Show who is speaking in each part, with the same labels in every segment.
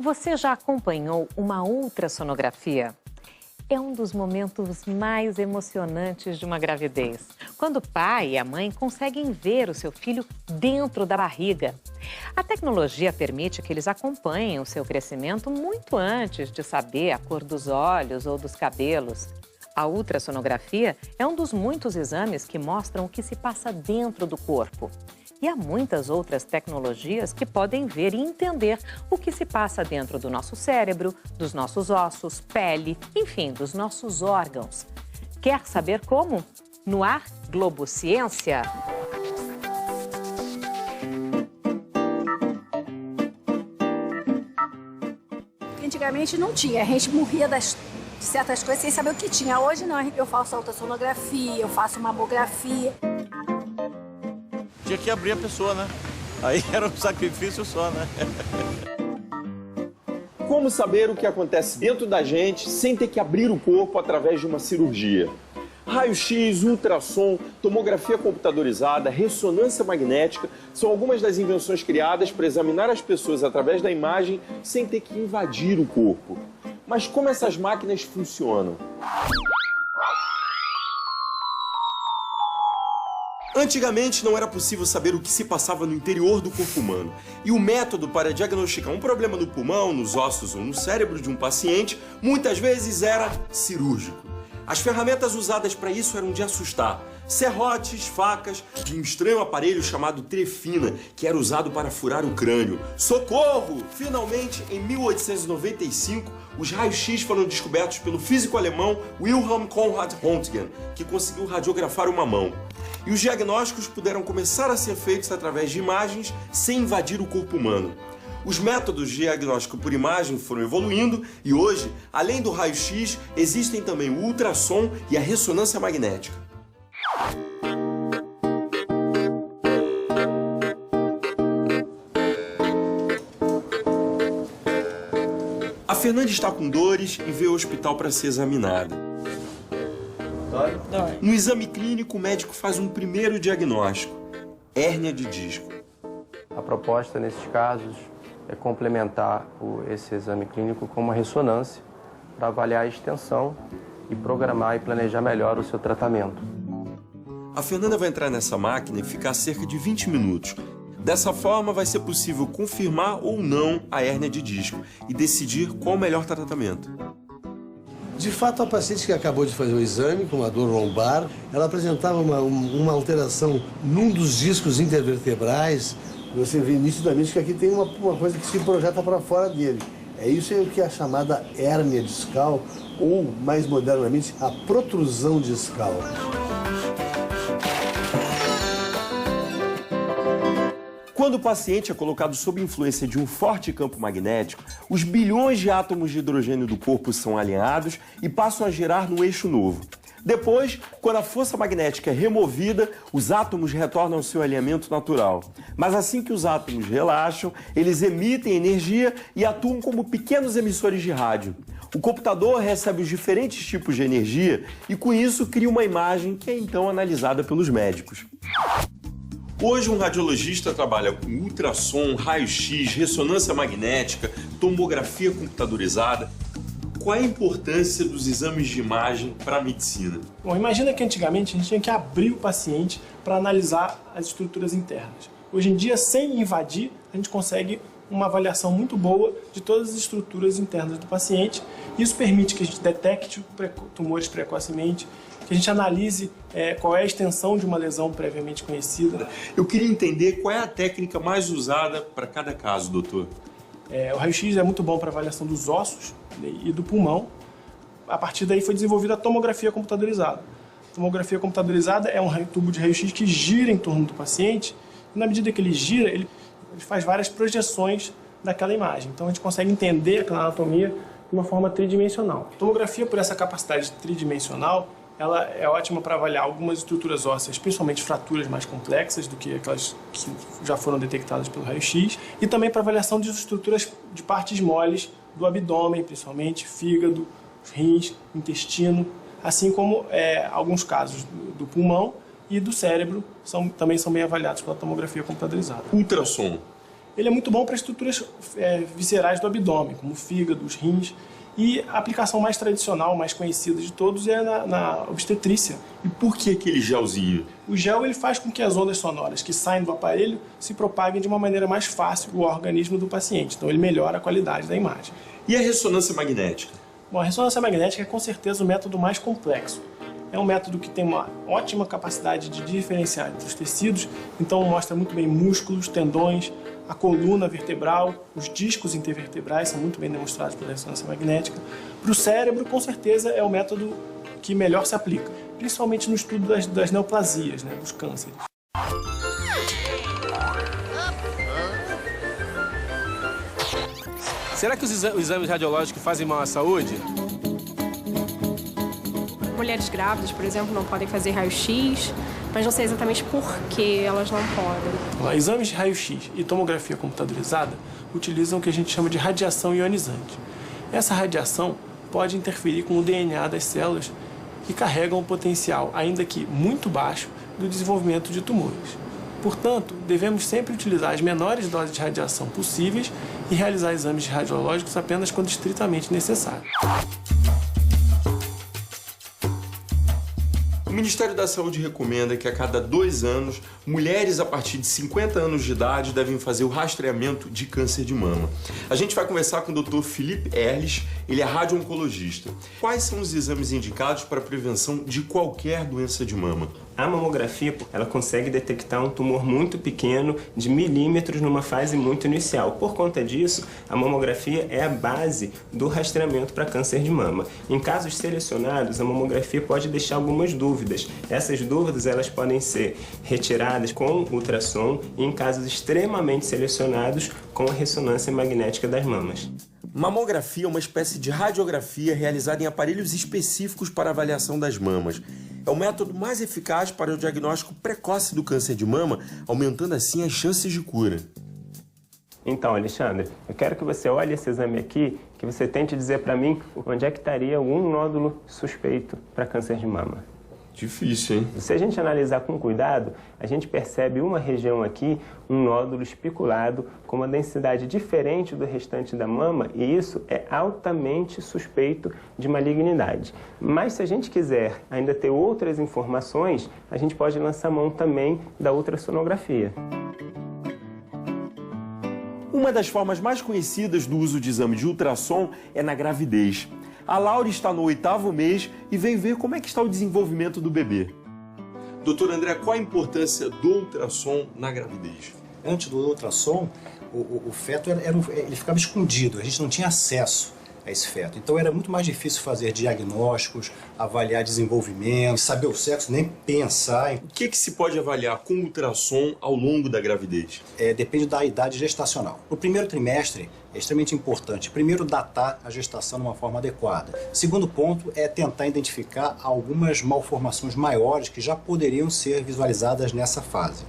Speaker 1: Você já acompanhou uma ultrassonografia? É um dos momentos mais emocionantes de uma gravidez, quando o pai e a mãe conseguem ver o seu filho dentro da barriga. A tecnologia permite que eles acompanhem o seu crescimento muito antes de saber a cor dos olhos ou dos cabelos. A ultrassonografia é um dos muitos exames que mostram o que se passa dentro do corpo. E há muitas outras tecnologias que podem ver e entender o que se passa dentro do nosso cérebro, dos nossos ossos, pele, enfim, dos nossos órgãos. Quer saber como? No ar, Globo Ciência.
Speaker 2: Antigamente não tinha, a gente morria de certas coisas sem saber o que tinha. Hoje não, eu faço ultrassonografia, eu faço mamografia.
Speaker 3: Tinha que abrir a pessoa, né? Aí era um sacrifício só, né?
Speaker 4: Como saber o que acontece dentro da gente sem ter que abrir o corpo através de uma cirurgia? Raio-X, ultrassom, tomografia computadorizada, ressonância magnética são algumas das invenções criadas para examinar as pessoas através da imagem sem ter que invadir o corpo. Mas como essas máquinas funcionam? Antigamente não era possível saber o que se passava no interior do corpo humano. E o método para diagnosticar um problema no pulmão, nos ossos ou no cérebro de um paciente muitas vezes era cirúrgico. As ferramentas usadas para isso eram de assustar. Serrotes, facas, de um estranho aparelho chamado trefina, que era usado para furar o crânio. Socorro! Finalmente, em 1895, os raios-x foram descobertos pelo físico alemão Wilhelm Conrad Röntgen, que conseguiu radiografar uma mão. E os diagnósticos puderam começar a ser feitos através de imagens sem invadir o corpo humano. Os métodos de diagnóstico por imagem foram evoluindo e hoje, além do raio-x, existem também o ultrassom e a ressonância magnética. A Fernanda está com dores e veio ao hospital para ser examinada.
Speaker 5: Dói.
Speaker 4: No exame clínico, o médico faz um primeiro diagnóstico: hérnia de disco.
Speaker 5: A proposta, nesses casos, é complementar esse exame clínico com uma ressonância para avaliar a extensão e programar e planejar melhor o seu tratamento.
Speaker 4: A Fernanda vai entrar nessa máquina e ficar cerca de 20 minutos. Dessa forma, vai ser possível confirmar ou não a hérnia de disco e decidir qual o melhor tratamento.
Speaker 6: De fato, a paciente que acabou de fazer o exame com uma dor lombar, ela apresentava uma alteração num dos discos intervertebrais. Você vê nitidamente que aqui tem uma coisa que se projeta para fora dele. É isso que é a chamada hérnia discal, ou, mais modernamente, a protrusão discal.
Speaker 4: Quando o paciente é colocado sob influência de um forte campo magnético, os bilhões de átomos de hidrogênio do corpo são alinhados e passam a girar no eixo novo. Depois, quando a força magnética é removida, os átomos retornam ao seu alinhamento natural. Mas assim que os átomos relaxam, eles emitem energia e atuam como pequenos emissores de rádio. O computador recebe os diferentes tipos de energia e, com isso, cria uma imagem que é então analisada pelos médicos. Hoje, um radiologista trabalha com ultrassom, raio-x, ressonância magnética, tomografia computadorizada. Qual é a importância dos exames de imagem para a medicina?
Speaker 7: Bom, imagina que antigamente a gente tinha que abrir o paciente para analisar as estruturas internas. Hoje em dia, sem invadir, a gente consegue uma avaliação muito boa de todas as estruturas internas do paciente. Isso permite que a gente detecte tumores precocemente, que a gente analise qual é a extensão de uma lesão previamente conhecida.
Speaker 4: Eu queria entender qual é a técnica mais usada para cada caso, doutor.
Speaker 7: O raio-x é muito bom para avaliação dos ossos e do pulmão. A partir daí foi desenvolvida a tomografia computadorizada. A tomografia computadorizada é um tubo de raio-x que gira em torno do paciente e, na medida que ele gira, ele faz várias projeções daquela imagem. Então a gente consegue entender aquela anatomia de uma forma tridimensional. A tomografia, por essa capacidade tridimensional, ela é ótima para avaliar algumas estruturas ósseas, principalmente fraturas mais complexas do que aquelas que já foram detectadas pelo raio-x, e também para avaliação de estruturas de partes moles do abdômen, principalmente fígado, rins, intestino, assim como alguns casos do pulmão e do cérebro também são bem avaliados pela tomografia computadorizada.
Speaker 4: Ultrassom.
Speaker 7: Ele é muito bom para estruturas viscerais do abdômen, como o fígado, os rins. E a aplicação mais tradicional, mais conhecida de todos é na obstetrícia.
Speaker 4: E por que aquele gelzinho?
Speaker 7: O gel ele faz com que as ondas sonoras que saem do aparelho se propaguem de uma maneira mais fácil no organismo do paciente. Então ele melhora a qualidade da imagem.
Speaker 4: E a ressonância magnética?
Speaker 7: Bom, a ressonância magnética é com certeza o método mais complexo. É um método que tem uma ótima capacidade de diferenciar entre os tecidos, então mostra muito bem músculos, tendões, a coluna vertebral, os discos intervertebrais são muito bem demonstrados pela ressonância magnética. Para o cérebro, com certeza, é o método que melhor se aplica, principalmente no estudo das neoplasias, né, dos cânceres.
Speaker 8: Será que os exames radiológicos fazem mal à saúde?
Speaker 9: Mulheres grávidas, por exemplo, não podem fazer raio-x, mas não sei exatamente por que elas não podem.
Speaker 7: Exames de raio-x e tomografia computadorizada utilizam o que a gente chama de radiação ionizante. Essa radiação pode interferir com o DNA das células que carregam o potencial, ainda que muito baixo, do desenvolvimento de tumores. Portanto, devemos sempre utilizar as menores doses de radiação possíveis e realizar exames radiológicos apenas quando estritamente necessário.
Speaker 4: O Ministério da Saúde recomenda que a cada 2 anos, mulheres a partir de 50 anos de idade devem fazer o rastreamento de câncer de mama. A gente vai conversar com o Dr. Felipe Erles, ele é radio-oncologista. Quais são os exames indicados para a prevenção de qualquer doença de mama?
Speaker 10: A mamografia, ela consegue detectar um tumor muito pequeno, de milímetros, numa fase muito inicial. Por conta disso, a mamografia é a base do rastreamento para câncer de mama. Em casos selecionados, a mamografia pode deixar algumas dúvidas. Essas dúvidas elas podem ser retiradas com ultrassom e, em casos extremamente selecionados, com a ressonância magnética das mamas.
Speaker 4: Mamografia é uma espécie de radiografia realizada em aparelhos específicos para avaliação das mamas. É o método mais eficaz para o diagnóstico precoce do câncer de mama, aumentando assim as chances de cura.
Speaker 10: Então, Alexandre, eu quero que você olhe esse exame aqui, que você tente dizer para mim onde é que estaria algum nódulo suspeito para câncer de mama.
Speaker 4: Difícil, hein?
Speaker 10: Se a gente analisar com cuidado, a gente percebe uma região aqui, um nódulo espiculado, com uma densidade diferente do restante da mama, e isso é altamente suspeito de malignidade. Mas se a gente quiser ainda ter outras informações, a gente pode lançar mão também da ultrassonografia.
Speaker 4: Uma das formas mais conhecidas do uso de exame de ultrassom é na gravidez. A Laura está no 8º mês e veio ver como é que está o desenvolvimento do bebê. Doutor André, qual a importância do ultrassom na gravidez?
Speaker 11: Antes do ultrassom, o feto ele ficava escondido, a gente não tinha acesso a esse feto. Então era muito mais difícil fazer diagnósticos, avaliar desenvolvimento, saber o sexo, nem pensar.
Speaker 4: O que se pode avaliar com ultrassom ao longo da gravidez?
Speaker 11: Depende da idade gestacional. No primeiro trimestre é extremamente importante, primeiro, datar a gestação de uma forma adequada. Segundo ponto é tentar identificar algumas malformações maiores que já poderiam ser visualizadas nessa fase.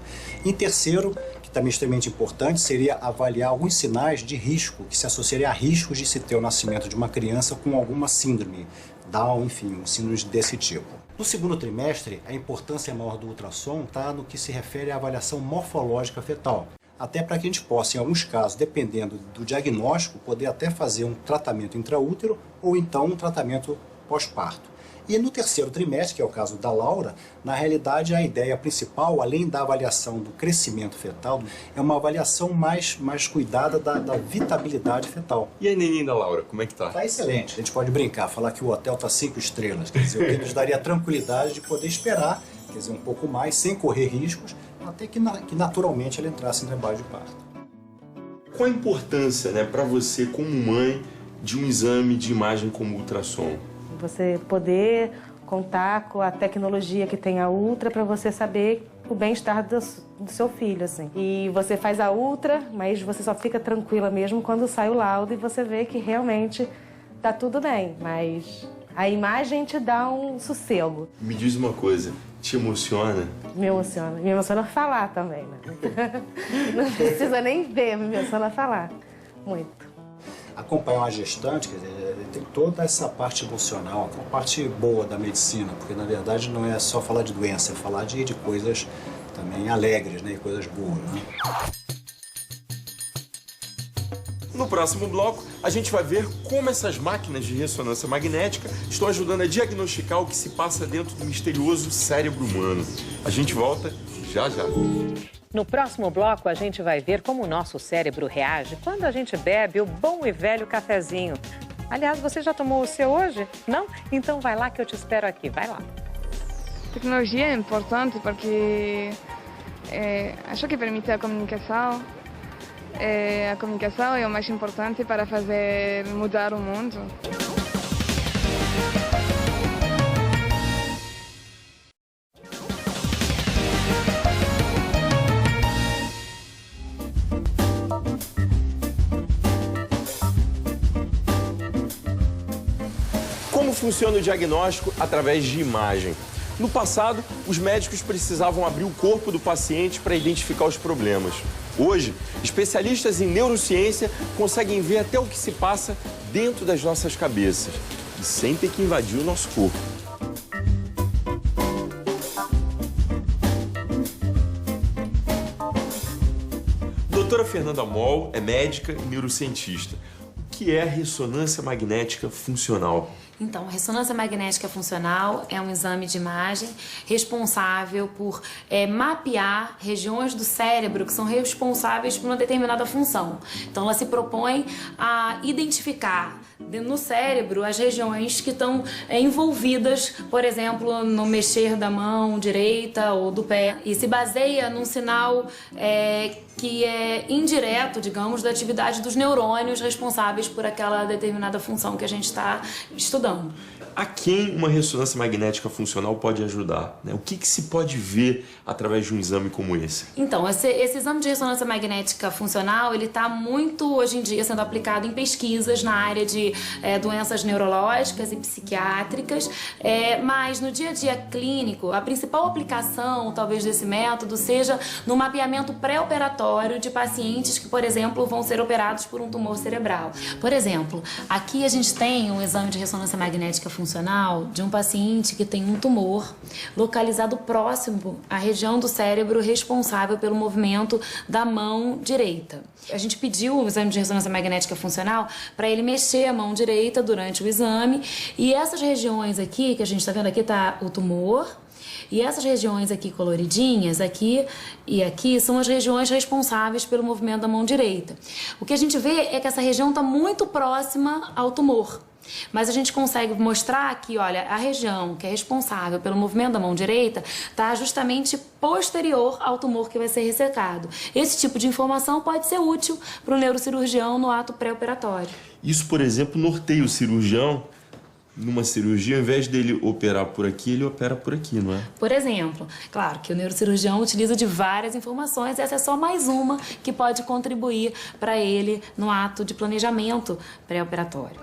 Speaker 11: Em terceiro, que também é extremamente importante, seria avaliar alguns sinais de risco, que se associariam a riscos de se ter o nascimento de uma criança com alguma síndrome, Down, enfim, um síndrome desse tipo. No segundo trimestre, a importância maior do ultrassom está no que se refere à avaliação morfológica fetal. Até para que a gente possa, em alguns casos, dependendo do diagnóstico, poder até fazer um tratamento intraútero ou então um tratamento pós-parto. E no terceiro trimestre, que é o caso da Laura, na realidade a ideia principal, além da avaliação do crescimento fetal, é uma avaliação mais cuidada da vitabilidade fetal.
Speaker 4: E a neném da Laura, como é que tá?
Speaker 11: Tá excelente. A gente pode brincar, falar que o hotel tá 5 estrelas, quer dizer, o que nos daria a tranquilidade de poder esperar, quer dizer, um pouco mais, sem correr riscos, até que naturalmente ela entrasse em trabalho de parto.
Speaker 4: Qual a importância, para você como mãe de um exame de imagem como ultrassom?
Speaker 12: Você poder contar com a tecnologia que tem a ultra para você saber o bem-estar do seu filho, assim. E você faz a ultra, mas você só fica tranquila mesmo quando sai o laudo e você vê que realmente tá tudo bem, mas a imagem te dá um sossego.
Speaker 4: Me diz uma coisa, te emociona?
Speaker 12: Me emociona falar também, né? Não precisa nem ver, me emociona falar muito.
Speaker 11: Acompanhar uma gestante, quer dizer, tem toda essa parte emocional, a parte boa da medicina, porque na verdade não é só falar de doença, é falar de coisas também alegres, né, coisas boas. Né?
Speaker 4: próximo bloco, a gente vai ver como essas máquinas de ressonância magnética estão ajudando a diagnosticar o que se passa dentro do misterioso cérebro humano. A gente volta já já.
Speaker 1: No próximo bloco, a gente vai ver como o nosso cérebro reage quando a gente bebe o bom e velho cafezinho. Aliás, você já tomou o seu hoje? Não? Então vai lá que eu te espero aqui. Vai lá.
Speaker 13: Tecnologia é importante porque acho que permite a comunicação. A comunicação é o mais importante para fazer mudar o mundo.
Speaker 4: Como funciona o diagnóstico através de imagem? No passado, os médicos precisavam abrir o corpo do paciente para identificar os problemas. Hoje, especialistas em neurociência conseguem ver até o que se passa dentro das nossas cabeças e sem ter que invadir o nosso corpo. Doutora Fernanda Moll é médica e neurocientista. O que é a ressonância magnética funcional?
Speaker 14: Então, a ressonância magnética funcional é um exame de imagem responsável por mapear regiões do cérebro que são responsáveis por uma determinada função. Então, ela se propõe a identificar no cérebro as regiões que estão envolvidas, por exemplo, no mexer da mão direita ou do pé, e se baseia num sinal que é indireto, digamos, da atividade dos neurônios responsáveis por aquela determinada função que a gente está estudando.
Speaker 4: A quem uma ressonância magnética funcional pode ajudar, né? O que se pode ver através de um exame como esse?
Speaker 14: Então, esse exame de ressonância magnética funcional, ele está muito, hoje em dia, sendo aplicado em pesquisas na área de doenças neurológicas e psiquiátricas, mas no dia a dia clínico, a principal aplicação, talvez, desse método seja no mapeamento pré-operatório de pacientes que, por exemplo, vão ser operados por um tumor cerebral. Por exemplo, aqui a gente tem um exame de ressonância magnética funcional de um paciente que tem um tumor localizado próximo à região do cérebro responsável pelo movimento da mão direita. A gente pediu o exame de ressonância magnética funcional para ele mexer a mão direita durante o exame, e essas regiões aqui, que a gente está vendo aqui, está o tumor, e essas regiões aqui coloridinhas, aqui e aqui, são as regiões responsáveis pelo movimento da mão direita. O que a gente vê é que essa região está muito próxima ao tumor. Mas a gente consegue mostrar que, olha, a região que é responsável pelo movimento da mão direita está justamente posterior ao tumor que vai ser ressecado. Esse tipo de informação pode ser útil para o neurocirurgião no ato pré-operatório.
Speaker 4: Isso, por exemplo, norteia o cirurgião numa cirurgia, ao invés dele operar por aqui, ele opera por aqui, não é?
Speaker 14: Por exemplo, claro que o neurocirurgião utiliza de várias informações, essa é só mais uma que pode contribuir para ele no ato de planejamento pré-operatório.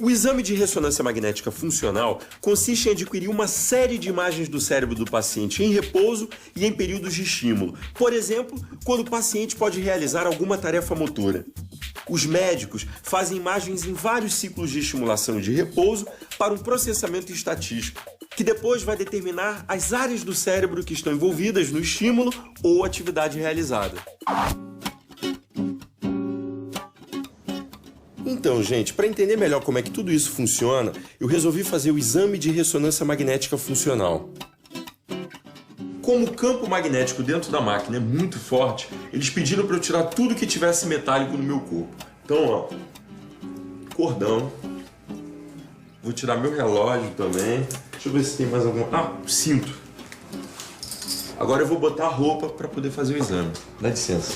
Speaker 4: O exame de ressonância magnética funcional consiste em adquirir uma série de imagens do cérebro do paciente em repouso e em períodos de estímulo. Por exemplo, quando o paciente pode realizar alguma tarefa motora. Os médicos fazem imagens em vários ciclos de estimulação e de repouso para um processamento estatístico, que depois vai determinar as áreas do cérebro que estão envolvidas no estímulo ou atividade realizada. Então, gente, para entender melhor como é que tudo isso funciona, eu resolvi fazer o exame de ressonância magnética funcional. Como o campo magnético dentro da máquina é muito forte, eles pediram para eu tirar tudo que tivesse metálico no meu corpo. Então, ó, cordão. Vou tirar meu relógio também. Deixa eu ver se tem mais algum... Ah, cinto. Agora eu vou botar a roupa para poder fazer o exame. Dá licença.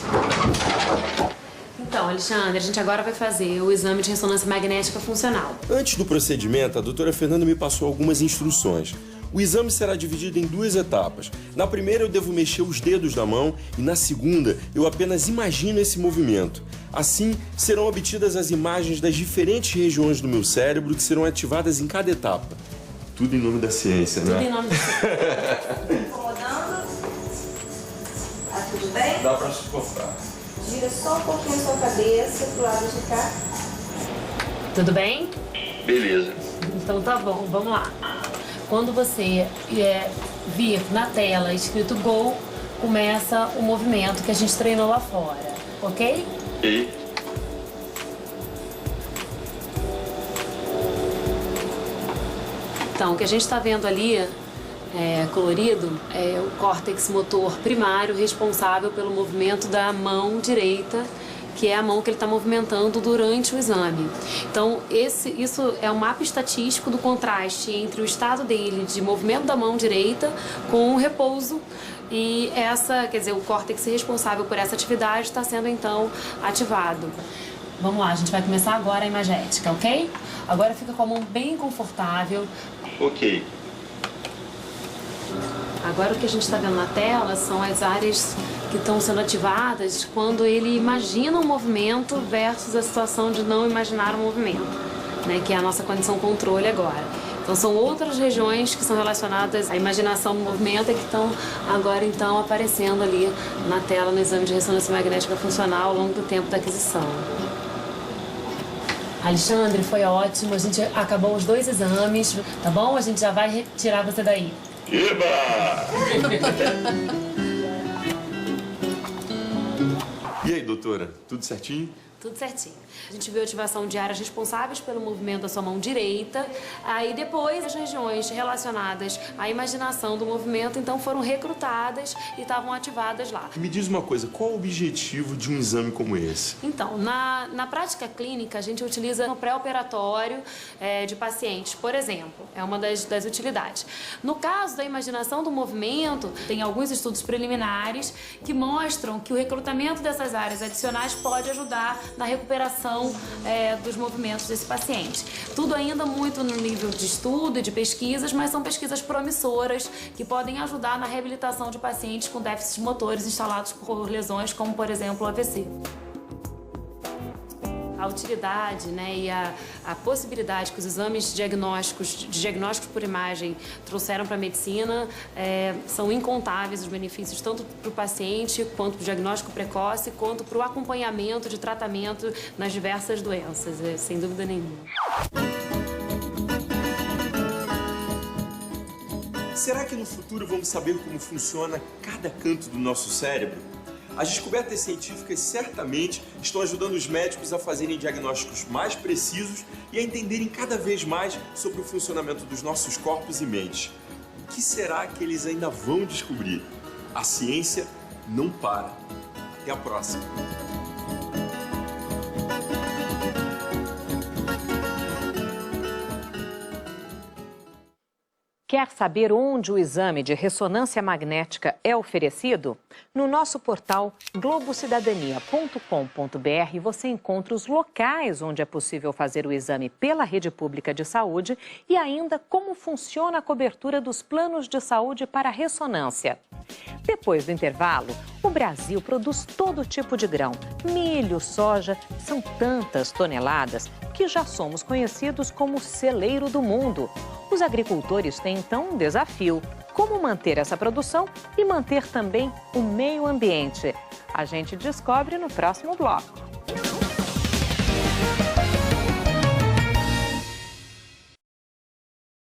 Speaker 14: Então, Alexandre, a gente agora vai fazer o exame de ressonância magnética funcional.
Speaker 4: Antes do procedimento, a doutora Fernanda me passou algumas instruções. O exame será dividido em duas etapas. Na primeira, eu devo mexer os dedos da mão e na segunda, eu apenas imagino esse movimento. Assim, serão obtidas as imagens das diferentes regiões do meu cérebro que serão ativadas em cada etapa. Tudo em nome da ciência, né?
Speaker 14: Tudo em nome da ciência.
Speaker 15: Incomodando? Tá tudo bem?
Speaker 4: Dá pra suportar.
Speaker 15: Gira só um pouquinho a sua cabeça pro lado de cá.
Speaker 14: Tudo bem?
Speaker 4: Beleza.
Speaker 14: Então tá bom, vamos lá. Quando você vir na tela escrito Go, começa o movimento que a gente treinou lá fora, ok? Então, o que a gente está vendo ali, colorido, é o córtex motor primário responsável pelo movimento da mão direita, que é a mão que ele está movimentando durante o exame. Então, isso é um mapa estatístico do contraste entre o estado dele de movimento da mão direita com o repouso. E o córtex responsável por essa atividade está sendo, então, ativado. Vamos lá, a gente vai começar agora a imagética, ok? Agora fica com a mão bem confortável.
Speaker 4: Ok.
Speaker 14: Agora o que a gente está vendo na tela são as áreas que estão sendo ativadas quando ele imagina um movimento versus a situação de não imaginar um movimento, né, que é a nossa condição controle agora. Então são outras regiões que são relacionadas à imaginação do movimento e que estão agora então aparecendo ali na tela no exame de ressonância magnética funcional ao longo do tempo da aquisição. Alexandre, foi ótimo, a gente acabou os 2 exames, tá bom? A gente já vai retirar você daí.
Speaker 4: E aí, doutora, tudo certinho?
Speaker 14: Tudo certinho. A gente viu ativação de áreas responsáveis pelo movimento da sua mão direita. Aí depois as regiões relacionadas à imaginação do movimento, então foram recrutadas e estavam ativadas lá.
Speaker 4: Me diz uma coisa, qual o objetivo de um exame como esse?
Speaker 14: Então, na prática clínica, a gente utiliza no pré-operatório de pacientes, por exemplo. É uma das utilidades. No caso da imaginação do movimento, tem alguns estudos preliminares que mostram que o recrutamento dessas áreas adicionais pode ajudar na recuperação dos movimentos desse paciente. Tudo ainda muito no nível de estudo e de pesquisas, mas são pesquisas promissoras que podem ajudar na reabilitação de pacientes com déficits motores instalados por lesões como, por exemplo, o AVC. A utilidade, né, e a possibilidade que os exames de diagnóstico por imagem trouxeram para a medicina são incontáveis os benefícios, tanto para o paciente, quanto para o diagnóstico precoce, quanto para o acompanhamento de tratamento nas diversas doenças, sem dúvida nenhuma.
Speaker 4: Será que no futuro vamos saber como funciona cada canto do nosso cérebro? As descobertas científicas certamente estão ajudando os médicos a fazerem diagnósticos mais precisos e a entenderem cada vez mais sobre o funcionamento dos nossos corpos e mentes. O que será que eles ainda vão descobrir? A ciência não para. Até a próxima!
Speaker 1: Quer saber onde o exame de ressonância magnética é oferecido? No nosso portal globocidadania.com.br você encontra os locais onde é possível fazer o exame pela rede pública de saúde e ainda como funciona a cobertura dos planos de saúde para ressonância. Depois do intervalo, o Brasil produz todo tipo de grão. Milho, soja, são tantas toneladas que já somos conhecidos como o celeiro do mundo. Os agricultores têm então um desafio: como manter essa produção e manter também o meio ambiente. A gente descobre no próximo bloco.